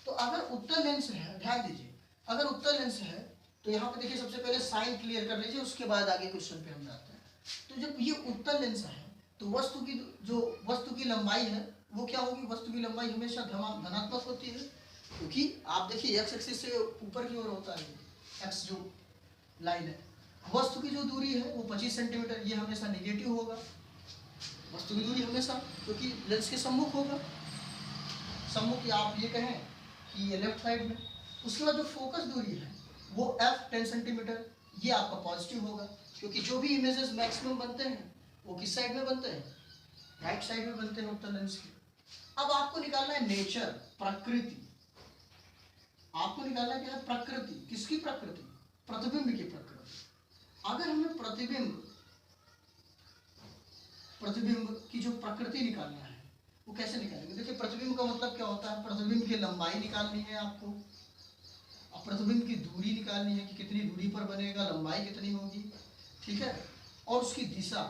तो अगर उत्तल लेंस है, ध्यान दीजिए, अगर उत्तल लेंस है तो यहाँ पे देखिए सबसे पहले साइन क्लियर कर लीजिए, उसके बाद आगे क्वेश्चन पे हम जाते हैं। तो जब ये उत्तल लेंस है तो वस्तु की लंबाई है वो क्या होगी, वस्तु की लंबाई हमेशा धनात्मक होती है, क्योंकि आप देखिए एक्स एक्सिस से ऊपर की ओर होता है, एक्स जो लाइन है। वस्तु की जो दूरी है वो 25 सेंटीमीटर, ये हमेशा नेगेटिव होगा। वस्तु की दूरी हमेशा, क्योंकि लेंस के सम्मुख होगा, सम्मुख या आप ये कहें कि ये लेफ्ट साइड में। उसके बाद जो फोकस दूरी है वो f 10 सेंटीमीटर, ये आपका पॉजिटिव होगा, क्योंकि जो भी इमेजेस मैक्सिमम बनते हैं वो किस साइड में बनते हैं, राइट साइड में बनते हैं उत्तल लेंस के। अब आपको निकालना है नेचर, प्रकृति। आपको निकालना क्या है, प्रकृति। किसकी प्रकृति, प्रतिबिंब की प्रकृति। अगर हमें प्रतिबिंब की जो प्रकृति निकालना है वो कैसे निकालेंगे। देखिए प्रतिबिंब का मतलब क्या होता है, प्रतिबिंब की लंबाई निकालनी है आपको, और प्रतिबिंब की दूरी निकालनी है कि कितनी दूरी पर बनेगा, लंबाई कितनी होगी, ठीक है, और उसकी दिशा।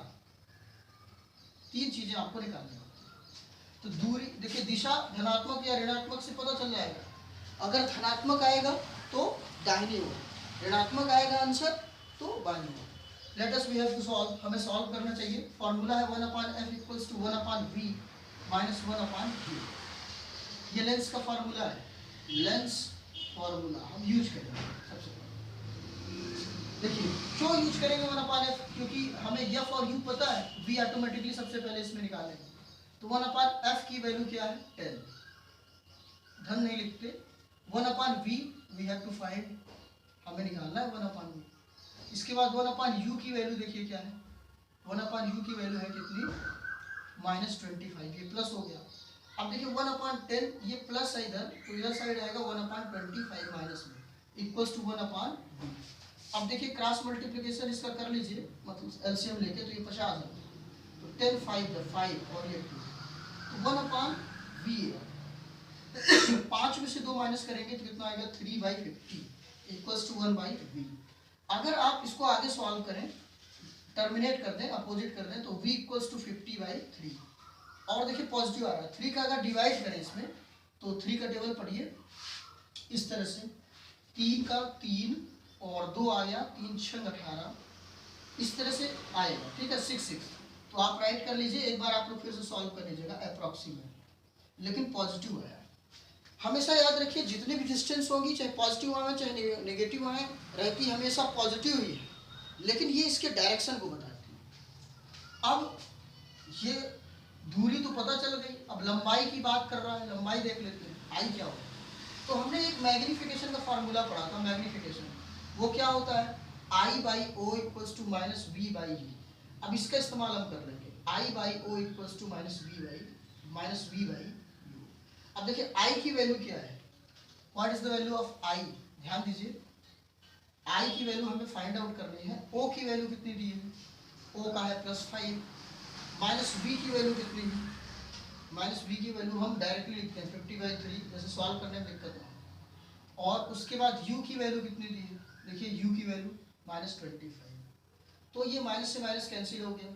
3 चीजें आपको निकालनी होगी। तो दूरी देखिए, दिशा धनात्मक या ऋणात्मक से पता चल जाएगा। अगर धनात्मक आएगा तो दाहिनी ओर, ऋणात्मक आएगा आंसर तो बाईं ओर। Let us we have to solve, हमें सॉल्व करना चाहिए। फॉर्मूला है 1/f equals to 1/v minus 1/v। ये लेंस का फॉर्मूला है, लेंस फॉर्मूला हम यूज करेंगे सबसे पहले। देखिए क्यों यूज करेंगे 1/f, क्योंकि हमें f और u पता है, v ऑटोमेटिकली सबसे पहले इसमें निकालेंगे। तो 1/f की वैल्यू क्या है, 10। धन नहीं लिखते, 1/v we have to find, हमें निकालना है 1/v। इसके बाद 1/u की वैल्यू देखिए क्या है, 1/u की वैल्यू है कितनी, -25। ये प्लस हो गया। अब देखिए 1/10, ये प्लस है इधर, तो इधर साइड आएगा 1/25 माइनस में इक्वल्स टू 1/v। अब देखिए क्रॉस मल्टीप्लिकेशन इसका कर लीजिए, मतलब एलसीएम लेके, तो ये 50 है, तो 10 5 5 और ये 2, तो 1/v। 5 में से 2 माइनस करेंगे तो कितना आएगा, 3/50 इक्वल्स टू 1/v। अगर आप इसको आगे सॉल्व करें, टर्मिनेट कर दें, अपोजिट कर दें, तो v इक्वल्स टू 50/3। और देखिए पॉजिटिव आ रहा है, 3 का अगर डिवाइड करें इसमें तो 3 का टेबल पढ़िए इस तरह से, 3 का 3 और 2 आ गया, 3 6 18, इस तरह से आएगा, ठीक है, 6 6। तो आप राइट कर लीजिए, एक बार आप लोग फिर से सॉल्व कर लीजिएगा अप्रॉक्सीमेट, लेकिन पॉजिटिव आया। हमेशा याद रखिए जितनी भी डिस्टेंस होगी, चाहे पॉजिटिव आए चाहे नेगेटिव आए, रहती हमेशा पॉजिटिव ही है, लेकिन ये इसके डायरेक्शन को बताती है। अब ये दूरी तो पता चल गई, अब लंबाई की बात कर रहा है, लंबाई देख लेते हैं, आई क्या होगा। तो हमने एक मैग्नीफिकेशन का फार्मूला पढ़ा था, मैग्नीफिकेशन, वो क्या होता है, I/O इक्वल्स टू -v/u। अब इसका इस्तेमाल हम कर लेंगे, I/O इक्वल्स टू -v/u। अब देखिए I की वैल्यू क्या है, what is the value of I, ध्यान दीजिए, I की वैल्यू हमें फाइंड आउट करनी है। O की वैल्यू कितनी दी है, O का है +5, माइनस v की वैल्यू कितनी है, माइनस v की वैल्यू हम डायरेक्टली लिखते हैं 50/3, जैसे सॉल्व करने में दिक्कत है। और उसके बाद u की वैल्यू कितनी दी है, देखिए u की वैल्यू -25। तो ये माइनस से माइनस कैंसिल हो गया,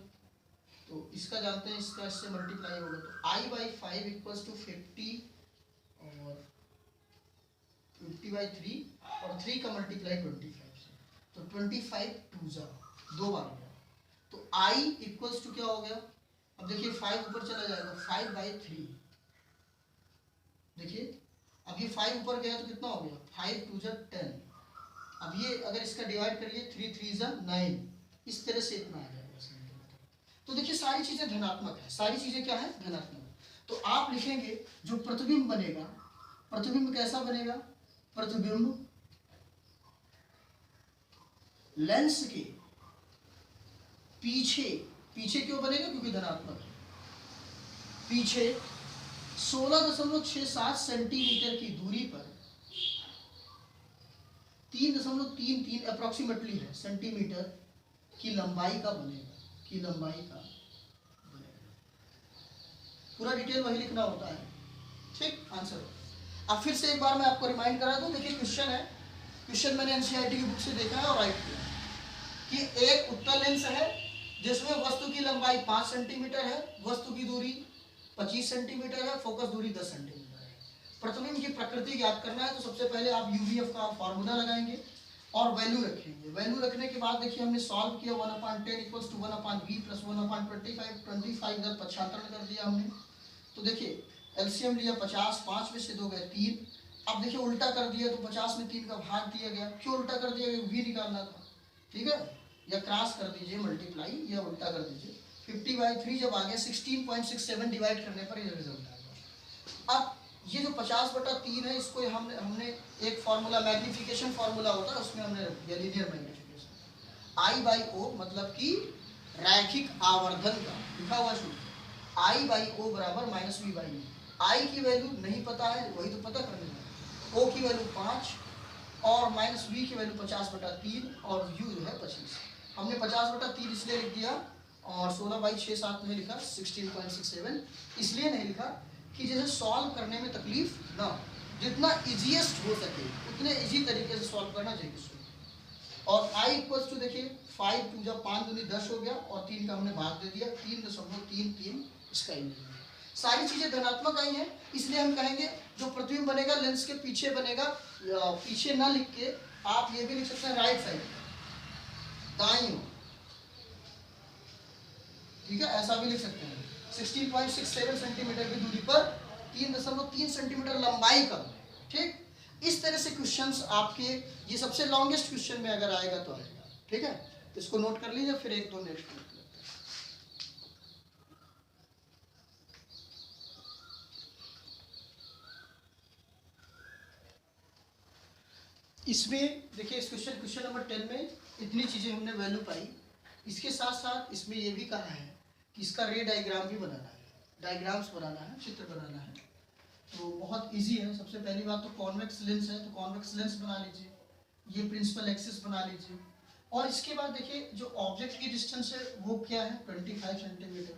तो इसका जानते हैं, इसका इससे मल्टीप्लाई होगा, तो I/5 इक्वल्स टू 50 और 50/3 और 3 का मल्टीप्लाई 25 से, तो 25 2 2 बार हो गया। तो I इक्वल्स टू क्या हो गया, अब देखिए 5 ऊपर चला जाएगा, 5/3। देखिए अब ये 5 ऊपर गया तो कितना हो गया, 5 2 10। अब ये अगर इसका डिवाइड करिए, 3 3 9, इस तरह से इतना आ जाएगा सेंटीमीटर। तो देखिए सारी चीजें धनात्मक है, सारी चीजें क्या है, धनात्मक। तो आप लिखेंगे जो प्रतिबिंब बनेगा, प्रतिबिंब कैसा बनेगा, प्रतिबिंब लेंस के पीछे क्यों बनेगा? क्योंकि धनात्मक है। पीछे 16.67 सेंटीमीटर की दूरी पर 3.33 अप्रोक्सीमेटली है सेंटीमीटर की लंबाई का बनेगा, की लंबाई का बनेगा। पूरा डिटेल वही लिखना होता है, ठीक। आंसर अब फिर से एक बार मैं आपको रिमाइंड करा दूं। देखिए क्वेश्चन है, क्वेश्चन मैंने एनसीईआरटी की बुक से देखा है और राइट किया कि एक उत्तल लेंस है जिसमें वस्तु की लंबाई 5 सेंटीमीटर है, वस्तु की दूरी 25 सेंटीमीटर है, फोकस दूरी 10 सेंटीमीटर है। प्रतिबिंब की प्रकृति ज्ञात करना है तो सबसे पहले आप यूवीएफ का फॉर्मूला लगाएंगे और वैल्यू रखेंगे। वैल्यू रखने के बाद देखिए हमने सॉल्व किया 1/10 इक्वल्स टू 1/v प्लस 1/25 25 इधर 75 कर दिया हमने। तो देखिए एलसीएम लिया 50, 5 में से 2 गए 3। अब देखिए उल्टा कर दिया तो 50 में 3 का भाग दिया गया। क्यों उल्टा कर दिया गया? v निकालना था, ठीक है। या क्रॉस कर दीजिए मल्टीप्लाई, या उल्टा कर दीजिए। 50/3 जब आ गया 16.67 डिवाइड करने पर ये रिजल्ट आ गया। अब ये जो 50/3 है इसको हमने एक फार्मूला मैग्निफिकेशन फार्मूला होता है उसमें हमने रख दिया लीनियर मैग्निफिकेशन। I/O मतलब कि रैखिक आवर्धन का लिखा हुआ सूत्र I/O बराबर -v/u। I की वैल्यू नहीं पता है, वही तो पता करनी है। O की वैल्यू 5 और -v की वैल्यू 50/3 और u जो है 25। हमने 50/3 इसलिए लिख दिया और 16/6/7 में लिखा 16.67 इसलिए नहीं लिखा कि जैसे सॉल्व करने में तकलीफ ना हो, जितना इजीएस्ट हो सके उतने इजी तरीके से सॉल्व करना चाहिए। और i इक्वल्स टू देखिए 5 2 जब 5 दूनी 10 हो गया और 3 का हमने भाग दे दिया 3.33 इसका ही नहीं। सारी चीजें धनात्मक आई हैं इसलिए हम कहेंगे जो प्रतिबिंब बनेगा लेंस के पीछे बनेगा। पीछे ना लिख के आप ये भी लिख सकते हैं राइट साइड, दाईं ओर, ठीक है, ऐसा भी लिख सकते हैं। 16.67 सेंटीमीटर की दूरी पर 3.3 सेंटीमीटर लंबाई का, ठीक। इस तरह से क्वेश्चंस आपके ये सबसे लॉन्गेस्ट क्वेश्चन में अगर आएगा तो आएगा, ठीक है। इसको नोट कर लीजिए, फिर एक दो नेक्स्ट करते हैं। इसमें देखिए इस क्वेश्चन नंबर 10 में इतनी चीजें हमने वैल्यू पाई। इसके साथ साथ इसमें यह भी कहा है कि इसका रे डायग्राम भी बनाना है, डायग्राम्स बनाना है, चित्र बनाना है। तो बहुत इजी है। सबसे पहली बात तो कॉन्वेक्स लेंस है तो कॉन्वेक्स लेंस बना लीजिए, ये प्रिंसिपल एक्सिस बना लीजिए। और इसके बाद देखिए जो ऑब्जेक्ट की डिस्टेंस है वो क्या है 25 सेंटीमीटर।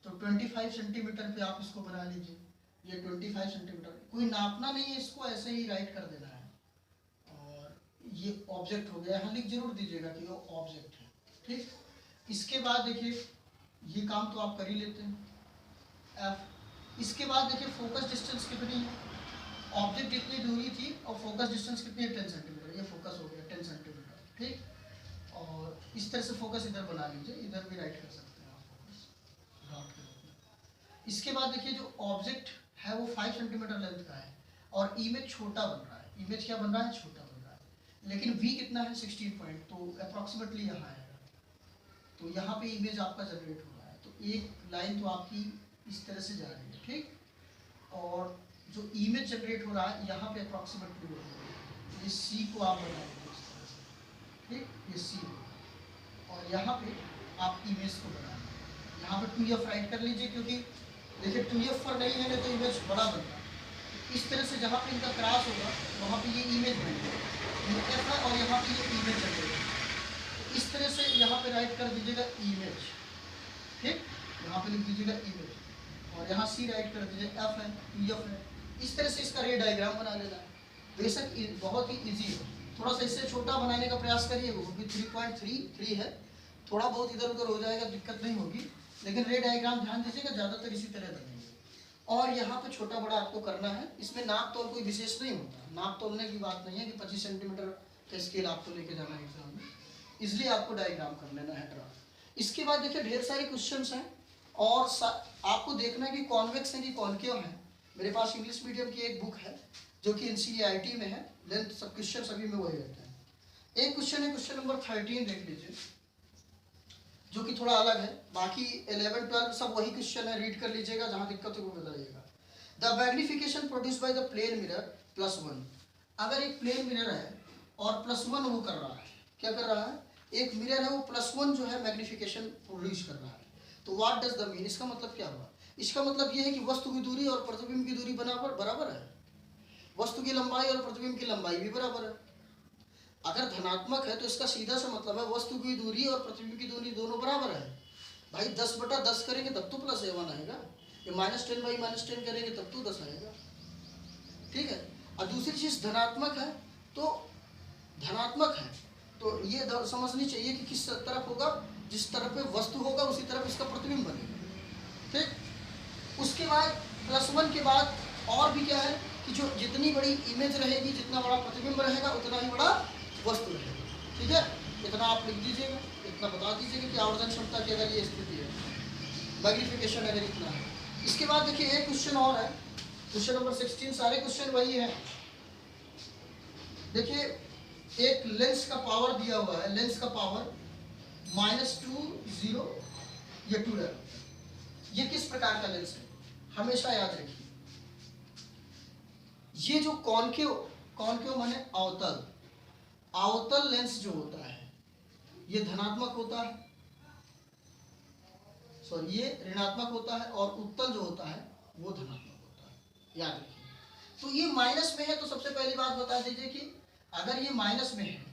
तो 25 सेंटीमीटर पे आप इसको बना लीजिए, ये 25 सेंटीमीटर। कोई नापना नहीं है इसको, ऐसे ही राइट कर देना है। ये ऑब्जेक्ट हो गया, यहाँ लिख जरूर दीजिएगा कि वो ऑब्जेक्ट है, ठीक। इसके बाद देखिए ये काम तो आप कर ही लेते हैं F। इसके बाद देखिए फोकस डिस्टेंस कितनी है, ऑब्जेक्ट जितनी दूरी थी और फोकस डिस्टेंस कितनी है 10 सेंटीमीटर। ये फोकस हो गया 10 सेंटीमीटर, ठीक। और इस तरह से फोकस इधर बना लीजिए, इधर भी राइट कर सकते हैं आप फोकस डॉट के रूप में। इसके बाद देखिए जो ऑब्जेक्ट है वो 5 सेंटीमीटर लेंथ का है और इमेज छोटा बन रहा है। इमेज क्या बन रहा है? छोटा, लेकिन v कितना है 16 पॉइंट, तो अप्रॉक्सीमेटली यहाँ आएगा। तो यहाँ पे इमेज आपका जनरेट हो रहा है। तो एक लाइन तो आपकी इस तरह से जा रही है, ठीक। और जो इमेज जनरेट हो रहा है यहाँ पे अप्रॉक्सीमेटली हो रहा है। ये c को आप बनाएंगे इस तरह से, ठीक, ये c। और यहाँ पे आप इमेज को बनाएंगे। यहाँ पे 2f राइट कर लीजिए क्योंकि देखिए 2f पर नहीं है तो इमेज बड़ा बन रहा है। इस तरह से जहाँ पे इनका क्रॉस होगा वहाँ पे ये इमेज बनेगा और यहाँ पे ये इमेज चलेगा। इस तरह से यहाँ पे राइट कर दीजिएगा इमेज, ठीक। यहाँ पे लिख दीजिएगा इमेज और यहाँ सी राइट कर दीजिए एफ है, एफ है। इस तरह से इसका रे डायग्राम बना लेना है। बेशक बहुत ही इजी है, थोड़ा सा इससे छोटा बनाने का प्रयास करिए, वो भी 3.33 है। थोड़ा बहुत इधर उधर हो जाएगा, दिक्कत नहीं होगी, लेकिन रे डायग्राम ध्यान दीजिएगा ज़्यादातर इसी तरह बनेंगे। और यहाँ पे छोटा बड़ा आपको करना है। इसमें नाप तोल कोई विशेष नहीं होता, नाप तोलने की बात नहीं है कि 25 सेंटीमीटर का स्केल आपको लेके जाना है एग्जाम में, इसलिए आपको डायग्राम कर लेना है ड्रा। इसके बाद देखिए ढेर सारे क्वेश्चंस हैं और आपको देखना है कि कॉन्वेक्स है कि कॉन्केव है। मेरे पास इंग्लिश मीडियम की एक बुक है जो कि एनसीईआरटी में है, लेंथ सब क्वेश्चन सभी में वही रहते हैं। एक क्वेश्चन है क्वेश्चन नंबर 13, देख लीजिए, जो कि थोड़ा अलग है। बाकी 11 12 सब वही क्वेश्चन है, रीड कर लीजिएगा, जहां दिक्कत है वो बताइएगा। The magnification produce by the plane mirror +1। अगर एक प्लेन मिरर है और +1 वो कर रहा है, क्या कर रहा है, एक मिरर है वो +1 जो है मैग्निफिकेशन प्रोड्यूस कर रहा है। तो व्हाट डज द मीन, इसका मतलब क्या हुआ? इसका मतलब ये है कि वस्तु की दूरी और प्रतिबिंब की दूरी बराबर है, वस्तु की लंबाई और प्रतिबिंब की लंबाई भी बराबर है। अगर धनात्मक है तो इसका सीधा सा मतलब है वस्तु की दूरी और प्रतिबिंब की दूरी दोनों बराबर है। भाई 10/10 करेंगे तब तो +1 आएगा, ये -10/-10 करेंगे तब तो 10 आएगा, ठीक है। और दूसरी चीज धनात्मक है तो ये समझनी चाहिए कि किस तरफ होगा, जिस तरफ पे वस्तु होगा उसी तरफ इसका प्रतिबिंब बनेगा, ठीक। उसके बाद +1 के बाद और भी क्या है कि जो जितनी बड़ी इमेज रहेगी, जितना बड़ा प्रतिबिंब रहेगा उतना ही बड़ा वस्तु रहेगा, ठीक है। इतना आप लिख दीजिएगा, इतना बता दीजिएगा कि आवर्धन क्षमता की अगर ये स्थिति है, मैग्निफिकेशन अगर इतना है। इसके बाद देखिए एक क्वेश्चन और है, क्वेश्चन नंबर 16, सारे क्वेश्चन वही है। देखिए एक लेंस का पावर दिया हुआ है, लेंस का पावर -2, 0 या 2 है। ये किस प्रकार का लेंस है, हमेशा याद रखिए, ये जो कॉनकेव माने अवतल लेंस जो होता है ये धनात्मक होता है, सॉरी ये ऋणात्मक होता है, और उत्तल जो होता है वो धनात्मक होता है, याद रखिए। तो ये माइनस में है तो सबसे पहली बात बता दीजिए कि अगर ये माइनस में है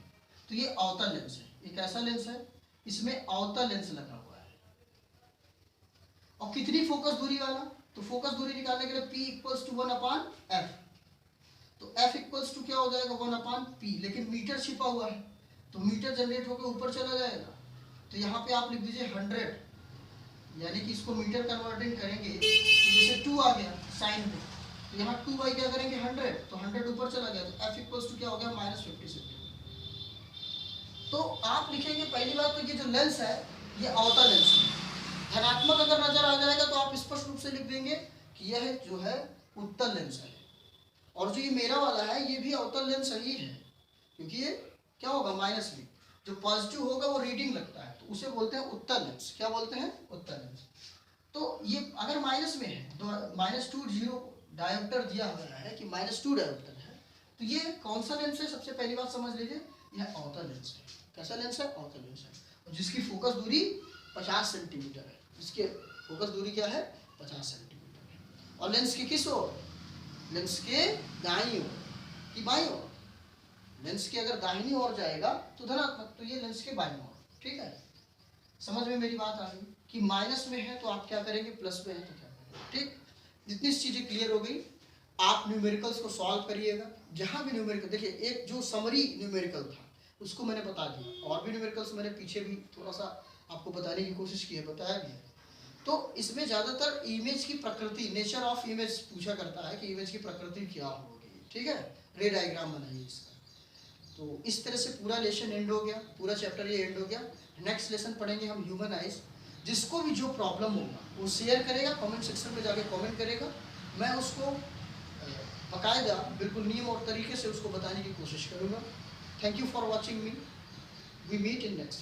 तो ये अवतल लेंस है। एक ऐसा लेंस है इसमें अवतल लेंस लगा हुआ है। और कितनी फोकस दूरी वाला, तो फोकस दूरी निकालने के लिए P = 1/f, तो F = क्या हो जाएगा 1/p, लेकिन मीटर छिपा हुआ है तो मीटर जनरेट होकर ऊपर चला जाएगा, तो यहाँ पे आप लिख दीजिए 100, यानी कि इसको मीटर कन्वर्टिंग करेंगे तो जैसे 2 आ गया साइन में, तो यहाँ 2 बाई क्या करेंगे 100, तो 100 ऊपर चला गया, तो F = क्या हो गया -50 सेंटीमीटर। तो आप लिखेंगे पहली बात तो ये जो लेंस है ये अवतल लेंस है। धनात्मक अगर नजर आ जाएगा तो आप स्पष्ट रूप से लिख देंगे कि यह जो है उत्तल लेंस है, और जो ये मेरा वाला है ये भी अवतल लेंस ही है, क्योंकि ये क्या होगा माइनस में, जो पॉजिटिव होगा वो रीडिंग लगता है, तो उसे बोलते हैं उत्तल लेंस। क्या बोलते हैं? उत्तल लेंस। तो ये अगर माइनस में है तो -2, 0 डायोप्टर दिया हुआ है कि -2 डायोप्टर है, तो ये कौन सा लेंस है? सबसे पहली बात समझ लीजिए, यह अवतल लेंस है। कैसा लेंस है? अवतल लेंस है, और जिसकी फोकस दूरी 50 सेंटीमीटर है। इसके फोकस दूरी क्या है? 50 सेंटीमीटर है। और लेंस की किस ओर? लेंस के दाईं ओर कि बाईं ओर? लेंस के अगर दाहिनी ओर जाएगा तो धनात्मक, तो ये लेंस के बाईं ओर, ठीक है। समझ में मेरी बात आ गई कि माइनस में है तो आप क्या करेंगे, प्लस में है तो क्या करेंगे, ठीक। जितनी चीजें क्लियर हो गई, आप न्यूमेरिकल्स को सॉल्व करिएगा। जहां भी न्यूमेरिकल, देखिए एक जो समरी न्यूमेरिकल था उसको मैंने बता दिया, और भी न्यूमेरिकल्स मैंने पीछे भी थोड़ा सा आपको बताने की कोशिश की है, बताया भी है। तो इसमें ज़्यादातर इमेज की प्रकृति, नेचर ऑफ इमेज पूछा करता है कि इमेज की प्रकृति क्या होगी, ठीक है। रे डायग्राम बनाइए इसका। तो इस तरह से पूरा लेसन एंड हो गया, पूरा चैप्टर ये एंड हो गया। नेक्स्ट लेसन पढ़ेंगे हम ह्यूमन आइज। जिसको भी जो प्रॉब्लम होगा वो शेयर करेगा, कमेंट सेक्शन में जाके कमेंट करेगा, मैं उसको बाकायदा बिल्कुल नियम और तरीके से उसको बताने की कोशिश करूँगा। Thank you for watching me, we meet in next.